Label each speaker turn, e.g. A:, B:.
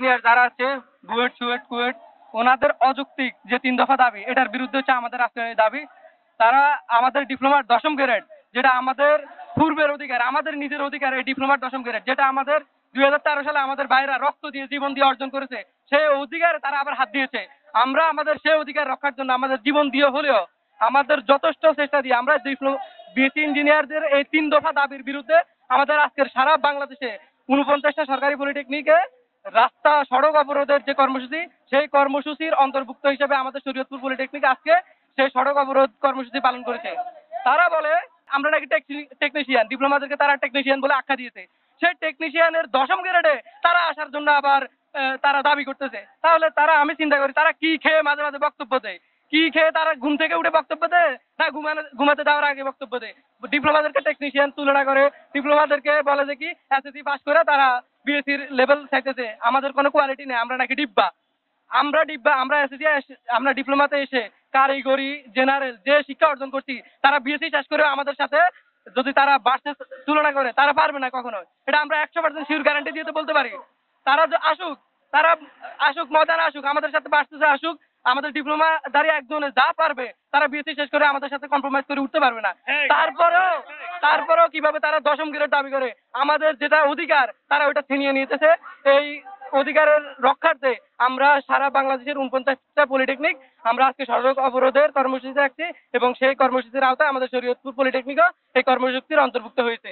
A: Engineer যারা আছে, BUET suit KUET, ওনাদের অযৌক্তিক যে 3 দফা দাবি, এটার বিরুদ্ধে হচ্ছে আমাদের আজকে এই দাবি। তারা আমাদের ডিপ্লোমার 10ম গ্রেড, যেটা আমাদের পূর্বের অধিকার, আমাদের নিজের অধিকার, এই ডিপ্লোমার 10ম গ্রেড, যেটা আমাদের 2013 সালে আমাদের ভাইরা রক্ত দিয়ে জীবন দিয়ে অর্জন করেছে, সেই অধিকারে তারা আবার হাত দিয়েছে। আমরা আমাদের সেই অধিকার রক্ষার জন্য আমাদের জীবন দিয়ে হলেও, আমাদের যথেষ্ট চেষ্টা দিয়ে আমরা বিএসসি ইঞ্জিনিয়ারদের এই 3 দফা দাবির বিরুদ্ধে আমাদের আজকের সারা বাংলাদেশে 49টা সরকারি পলিটেকনিকে রাস্তা সড়ক অবরোধের যে কর্মসূচি, সেই কর্মসূচির অন্তর্ভুক্ত হিসেবে আমাদের শরীয়তপুর পলিটেকনিক আজকে সেই সড়ক অবরোধ কর্মসূচি পালন করেছে। তারা বলে আমরা নাকি টেকনিশিয়ান, ডিপ্লোমাদেরকে তারা টেকনিশিয়ান বলে আখ্যা দিয়েছে। সেই টেকনিশিয়ানের 10ম গ্রেডে তারা আসার জন্য আবার তারা দাবি করতেছে। তাহলে তারা, আমি চিন্তা করি, তারা কি খেয়ে মাঝে মাঝে বক্তব্য দেয়? কি খেয়ে তারা ঘুম থেকে উঠে বক্তব্য দেয়, না ঘুমাতে যাওয়ার আগে বক্তব্য দেয়? ডিপ্লোমাদেরকে টেকনিশিয়ান তুলনা করে, ডিপ্লোমাদেরকে বলে যে কি এসএসসি পাস করে তারা বিএসসির লেভেল চাইতেছে, আমাদের কোনো কোয়ালিটি নেই, আমরা নাকি ডিব্বা। আমরা এসএসসি, আমরা ডিপ্লোমাতে এসে কারিগরি জেনারেল যে শিক্ষা অর্জন করছি, তারা বিএসসি শেষ করে আমাদের সাথে যদি তারা বার্ষে তুলনা করে, তারা পারবে না কখনো। এটা আমরা 100% শিওর গ্যারান্টি দিয়ে তো বলতে পারি। তারা আসুক, তারা আসুক, ময়দানে আসুক, আমাদের সাথে বার্ষে আসুক, আমাদের ডিপ্লোমা দাঁড়িয়ে একজনে যা পারবে তারা বিএসসি শেষ করে আমাদের সাথে কম্প্রোমাইজ করে উঠতে পারবে না। তারপরেও কিভাবে তারা 10ম গ্রেড দাবি করে? আমাদের যেটা অধিকার তারা ওইটা ছিনিয়ে নিতেছে। এই অধিকারের রক্ষার্থে আমরা সারা বাংলাদেশের 49টা পলিটেকনিক আমরা আজকে সড়ক অবরোধের কর্মসূচি রাখছি, এবং সেই কর্মসূচির আওতায় আমাদের শরীয়তপুর পলিটেকনিকও এই কর্মসূচির অন্তর্ভুক্ত হয়েছে।